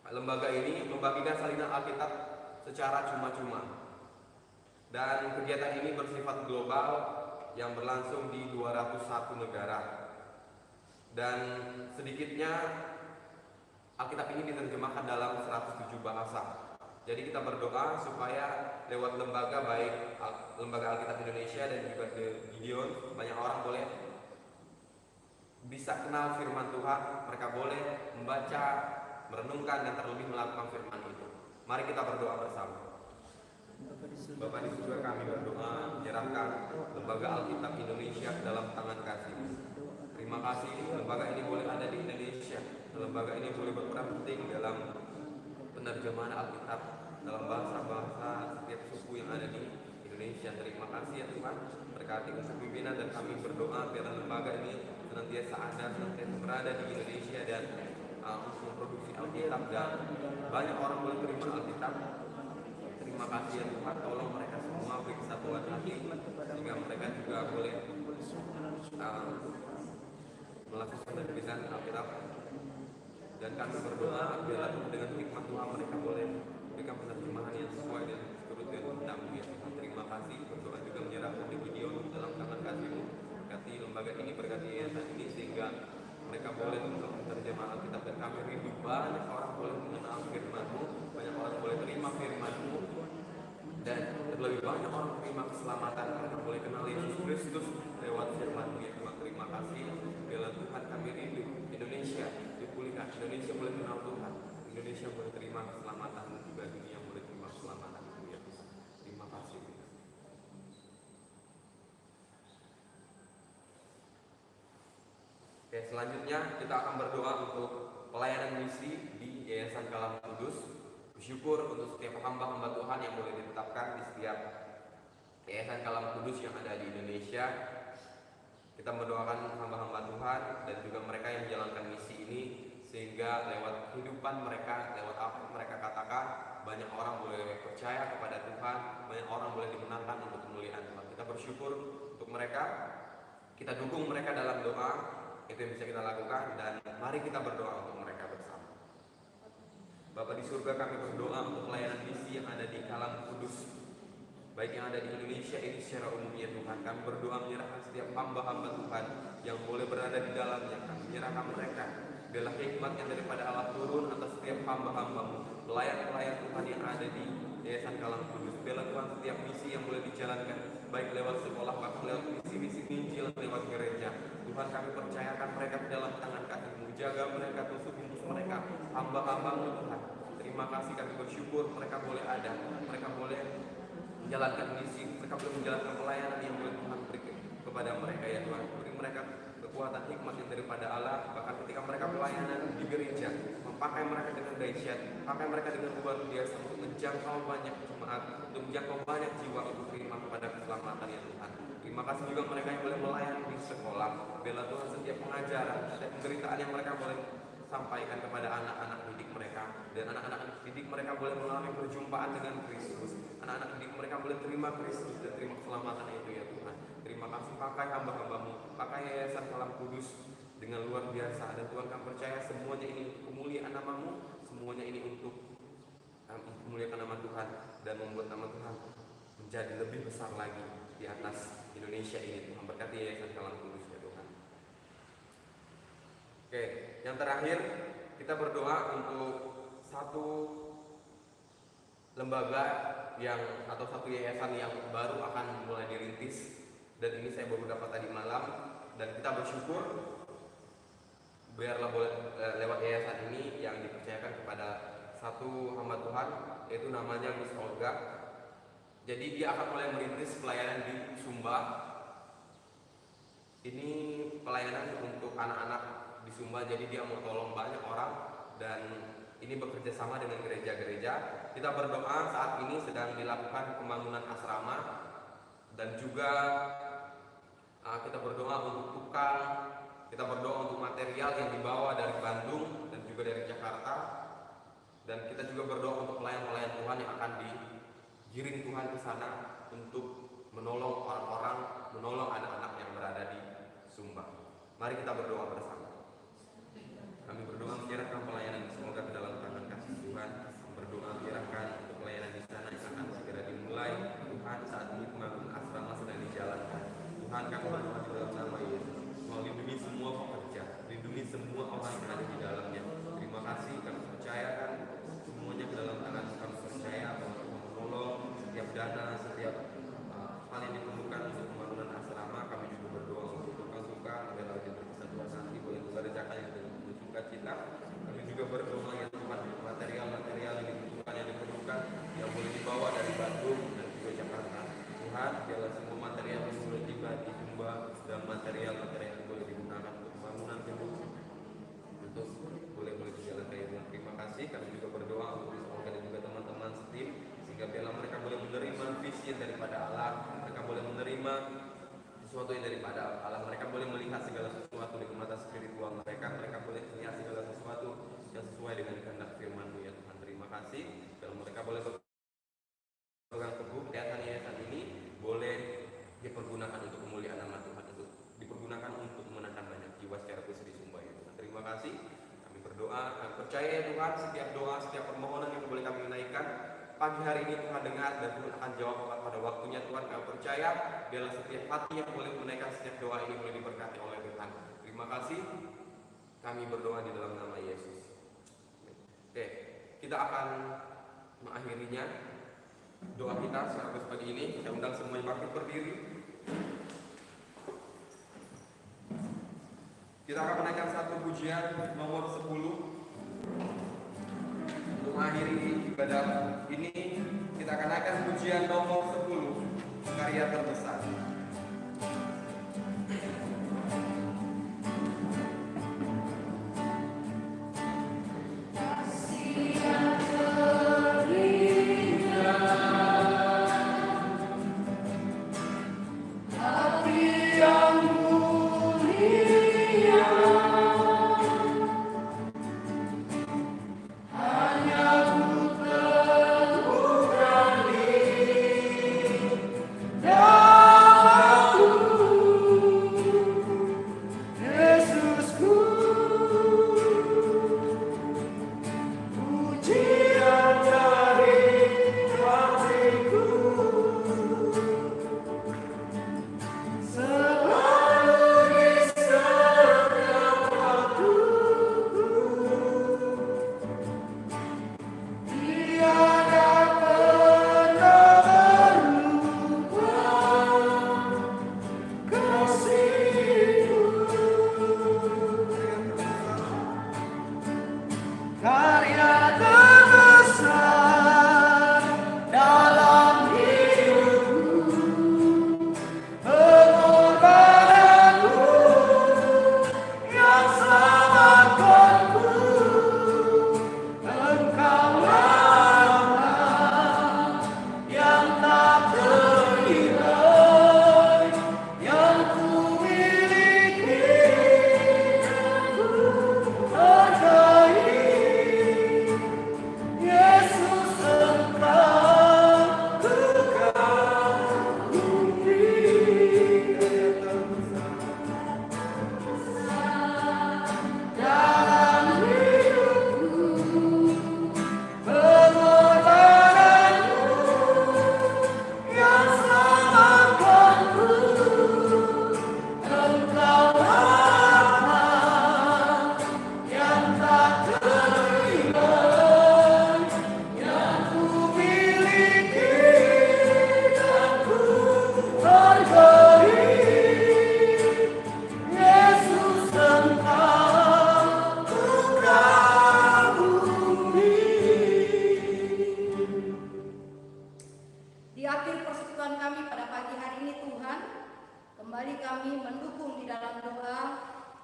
lembaga ini membagikan salinan Alkitab secara cuma-cuma, dan kegiatan ini bersifat global yang berlangsung di 201 negara, dan sedikitnya Alkitab ini diterjemahkan dalam 107 bahasa. Jadi kita berdoa supaya lewat lembaga, baik Lembaga Alkitab Indonesia dan juga The Gideon, banyak orang boleh bisa kenal firman Tuhan. Mereka boleh membaca, merenungkan, dan terlebih melakukan firman itu. Mari kita berdoa bersama. Bapa di surga, kami berdoa menyerahkan Lembaga Alkitab Indonesia ke dalam tangan kasih. Terima kasih lembaga ini boleh ada di Indonesia. Lembaga ini boleh berperan penting dalam penerjemahan Alkitab dalam bahasa-bahasa setiap suku yang ada di Indonesia. Terima kasih ya Tuhan, berkati untuk pimpinan, dan kami berdoa biar lembaga ini senantiasa ada, senantiasa berada di Indonesia dan untuk memproduksi Alkitab, dan banyak orang boleh terima Alkitab. Terima kasih ya Tuhan, tolong mereka semua beri kesatuan hati sehingga mereka juga boleh melakukan penerbitan Alkitab. Dan kami berdoa biarlah dengan hikmat Tuhan mereka boleh berikan penerjemahan yang sesuai dan seturut dengan kehendak-Mu ya Tuhan. Terima kasih. Berdoa juga menyerahkan The Gideon dalam tangan kasih-Mu. Berkati lembaga ini, berkati yayasan ini, sehingga mereka boleh untuk menerjemah Alkitab, dan kami rindu banyak orang boleh mengenal firman-Mu, banyak orang boleh terima firman-Mu, dan terlebih banyak orang terima keselamatan. Mereka boleh kenal Yesus Kristus lewat firman-Mu ya Tuhan. Terima kasih. Biarlah Tuhan, kami rindu Indonesia dipulihkan, Indonesia boleh kenal Tuhan, Indonesia boleh terima keselamatan, dan juga dunia boleh terima keselamatan ya Tuhan. Terima kasih. Oke, selanjutnya kita akan berdoa untuk pelayanan misi di Yayasan Kalam Kudus. Bersyukur untuk setiap hamba-hamba Tuhan yang boleh ditetapkan di setiap Yayasan Kalam Kudus yang ada di Indonesia. Kita mendoakan hamba-hamba Tuhan dan juga mereka yang menjalankan misi ini, sehingga lewat kehidupan mereka, lewat apa yang mereka katakan, banyak orang boleh percaya kepada Tuhan, banyak orang boleh dimenangkan untuk kemuliaan Tuhan. Kita bersyukur untuk mereka, kita dukung mereka dalam doa, itu yang bisa kita lakukan, dan mari kita berdoa untuk mereka bersama. Bapa di surga, kami berdoa untuk pelayanan misi yang ada di Kalam Kudus, baik yang ada di Indonesia ini secara umum ya Tuhan. Kami berdoa menyerahkan setiap hamba-hamba Tuhan yang boleh berada di dalamnya. Kami menyerahkan mereka, biarlah hikmat yang daripada Allah turun atas setiap hamba-hamba-Mu, pelayan-pelayan Tuhan yang ada di Yayasan Kalam Kudus. Biarlah Tuhan setiap misi yang boleh dijalankan, baik lewat sekolah, bahkan lewat misi-misi Injil, lewat gereja, Tuhan kami percayakan mereka ke dalam tangan kasih-Mu. Jaga mereka, tusuk mereka, hamba-hamba-Mu Tuhan. Terima kasih, kami bersyukur mereka boleh ada, mereka boleh menjalankan misi, mereka boleh menjalankan pelayanan yang boleh Tuhan beri kepada mereka ya Tuhan. Beri mereka kekuatan hikmat yang daripada Allah, bahkan ketika mereka pelayanan di gereja, memakai mereka dengan dahsyat, pakai mereka dengan luar biasa untuk menjangkau banyak jemaat, untuk menjangkau banyak jiwa untuk terima kepada keselamatan ya Tuhan. Terima kasih juga mereka yang boleh melayani di sekolah. Bela Tuhan setiap pengajaran, setiap pemberitaan yang mereka boleh sampaikan kepada anak-anak didik mereka, dan anak-anak didik mereka boleh mengalami perjumpaan dengan Kristus. Anak-anak didik mereka boleh terima Kristus dan terima keselamatan itu ya Tuhan. Terima kasih, pakai hamba-hamba-Mu, pakai Yayasan Kalam Kudus dengan luar biasa, dan Tuhan kami percaya semuanya ini untuk kemuliaan nama-Mu, semuanya ini untuk memuliakan nama Tuhan dan membuat nama Tuhan menjadi lebih besar lagi di atas Indonesia ini. Tuhan berkati Yayasan Kalam Kudus ya Tuhan. Oke, yang terakhir kita berdoa untuk satu lembaga atau satu yayasan yang baru akan mulai dirintis, dan ini saya baru dapat tadi malam, dan kita bersyukur biarlah boleh lewat yayasan ini yang dipercayakan kepada satu hamba Tuhan, yaitu namanya Miss Olga. Jadi dia akan mulai merintis pelayanan di Sumba. Ini pelayanan Sumba, jadi dia mau tolong banyak orang dan ini bekerja sama dengan gereja-gereja. Kita berdoa saat ini sedang dilakukan pembangunan asrama dan juga kita berdoa untuk tukang, kita berdoa untuk material yang dibawa dari Bandung dan juga dari Jakarta, dan kita juga berdoa untuk pelayan-pelayan Tuhan yang akan digiring Tuhan ke sana untuk menolong orang-orang, menolong anak-anak yang berada di Sumba. Mari kita berdoa bersama. Kami berdoa menyerahkan pelayanan semoga ke dalam tangan kasih Tuhan. Berdoa menyerahkan untuk pelayanan di sana yang akan segera dimulai. Tuhan, saat ini pembangunan asrama sedang dijalankan. Tuhan, kami berdoa di dalam nama Yesus. Mau lindungi semua pekerja, lindungi semua orang yang ada di dalamnya. Terima kasih, kami percayakan semuanya ke dalam tangan. Kami percaya bahwa Tuhan menolong setiap dana, setiap hal yang diperlukan untuk pembangunan asrama. Kami juga berdoa untuk tukang-tukang agar lagi berkesatuan nanti boleh mengerjakan yang cita. Kami juga berdoa ya Tuhan, material-material yang dibutuhkan, yang diperlukan yang boleh dibawa dari Bandung dan juga Jakarta. Tuhan, biarlah semua material yang boleh tiba di Sumba dan material-material yang boleh digunakan untuk pembangunan gedung untuk boleh dijalankan. Terima kasih. Kami juga berdoa untuk Ismail dan juga teman-teman setim, sehingga biarlah mereka boleh menerima visi daripada Allah, mereka boleh menerima sesuatu yang daripada Allah, mereka boleh melihat segala sesuatu dengan mata spiritual mereka boleh melihat segala sesuatu yang sesuai dengan kehendak firman-Mu ya Tuhan. Terima kasih. Kalau mereka boleh berpegang teguh, yayasan ini boleh dipergunakan untuk kemuliaan nama Tuhan, untuk dipergunakan untuk memenangkan banyak jiwa secara khusus di Sumba ya Tuhan. Terima kasih. Kami berdoa, kami percaya ya Tuhan, setiap doa, setiap permohonan yang boleh kami naikkan pagi hari ini Tuhan dengar dan Tuhan akan jawab pada waktunya. Tuhan, kami percaya biarlah setiap hati yang boleh menaikkan setiap doa ini boleh diberkati oleh Tuhan. Terima kasih. Kami berdoa di dalam nama Yesus. Oke, kita akan mengakhirinya doa kita secara khusus pagi ini. Saya undang semuanya bangkit berdiri. Kita akan menaikkan satu pujian nomor 10 untuk mengakhiri ibadah ini. Kita akan naikkan pujian nomor 10, karya terbesar.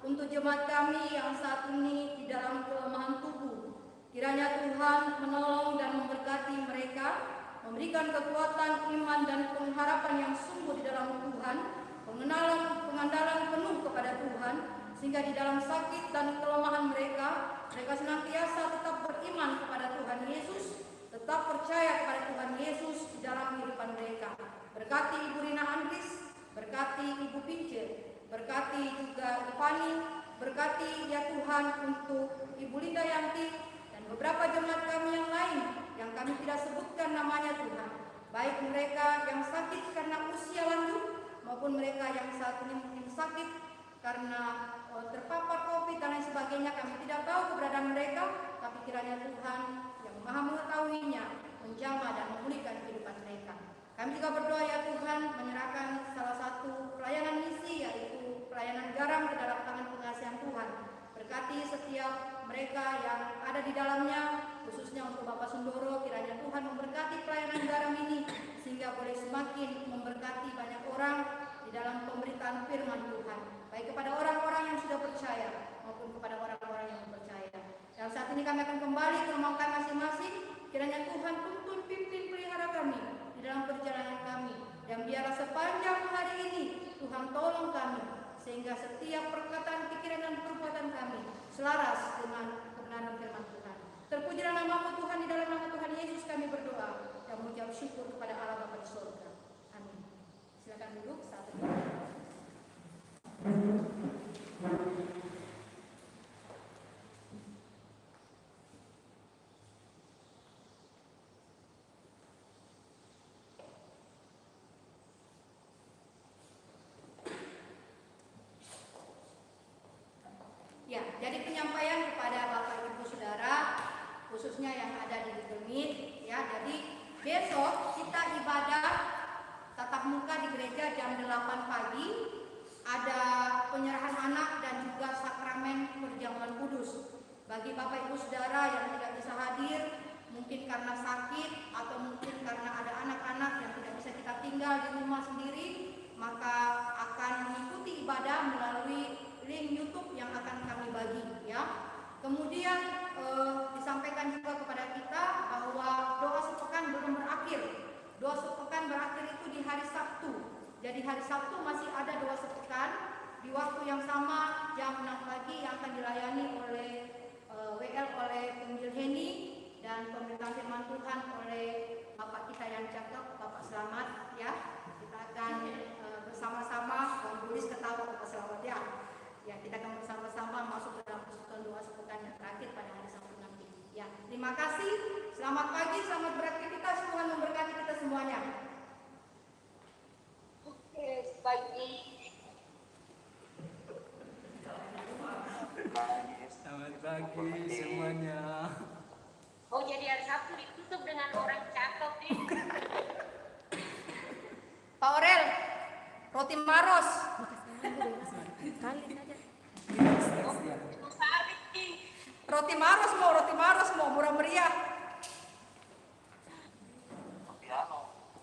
untuk jemaat kami yang saat ini di dalam kelemahan tubuh. Kiranya Tuhan menolong dan memberkati mereka, memberikan kekuatan iman dan pengharapan yang sungguh di dalam Tuhan, pengandalan penuh kepada Tuhan, sehingga di dalam sakit dan kelemahan mereka senantiasa tetap beriman kepada Tuhan Yesus, tetap percaya kepada Tuhan Yesus di dalam kehidupan mereka. Berkati Ibu Rina Andris, berkati Ibu Pince, berkati juga Ipani, berkati ya Tuhan untuk Ibu Linda Yanti dan beberapa jemaat kami yang lain yang kami tidak sebutkan namanya Tuhan. Baik mereka yang sakit karena usia lanjut maupun mereka yang saat ini mungkin sakit karena terpapar COVID dan lain sebagainya, kami tidak tahu keberadaan mereka, tapi kiranya Tuhan yang Maha mengetahuinya menjamah dan memulihkan kehidupan mereka. Kami juga berdoa ya Tuhan, menyerahkan salah satu pelayanan misi, yaitu pelayanan garam ke dalam tangan pengasihan Tuhan. Berkati setiap mereka yang ada di dalamnya, khususnya untuk Bapak Sundoro, kiranya Tuhan memberkati pelayanan garam ini, sehingga boleh semakin memberkati banyak orang di dalam pemberitaan firman Tuhan, baik kepada orang-orang yang sudah percaya maupun kepada orang-orang yang belum percaya. Dan saat ini kami akan kembali ke rumah kami masing-masing. Kiranya Tuhan tuntun, pimpin, pelihara kami di dalam perjalanan kami, dan biarlah sepanjang hari ini Tuhan tolong kami, sehingga setiap perkataan, pikiran dan perbuatan kami selaras dengan kebenaran firman Tuhan. Terpujilah nama-Mu Tuhan, di dalam nama Tuhan Yesus kami berdoa dan mengucap syukur kepada Allah Bapa di surga. Amin. Silakan duduk saat ini. Ya, jadi penyampaian kepada Bapak Ibu Saudara, khususnya yang ada di Google Meet, ya. Jadi besok kita ibadah tatap muka di gereja jam 8 pagi, ada penyerahan anak dan juga sakramen perjamuan kudus. Bagi Bapak Ibu Saudara yang tidak bisa hadir, mungkin karena sakit atau mungkin karena ada anak-anak yang tidak bisa kita tinggal di rumah sendiri, maka akan mengikuti ibadah melalui link YouTube yang akan kami bagi, ya. Kemudian disampaikan juga kepada kita bahwa doa sepekan belum berakhir. Doa sepekan berakhir itu di hari Sabtu. Jadi hari Sabtu masih ada doa sepekan di waktu yang sama jam 6 pagi yang akan dilayani oleh WL oleh Penginjil Henny dan pemberitaan firman Tuhan oleh Bapak kita yang cakep, Bapak Selamat, ya. Kita akan bersama-sama, Bang Bulis ketawa Bapak Selamat, ya. Ya, kita akan bersama-sama masuk dalam persekutuan doa sepekan yang terakhir pada hari Sabtu nanti. Ya, terima kasih. Selamat pagi, selamat beraktivitas. Tuhan memberkati kita semuanya. Oke, pagi. Selamat pagi semuanya. Oh, jadi hari Sabtu ditutup dengan orang cakep nih. Pak Orel, roti Maros. Roti Maros mau murah meriah.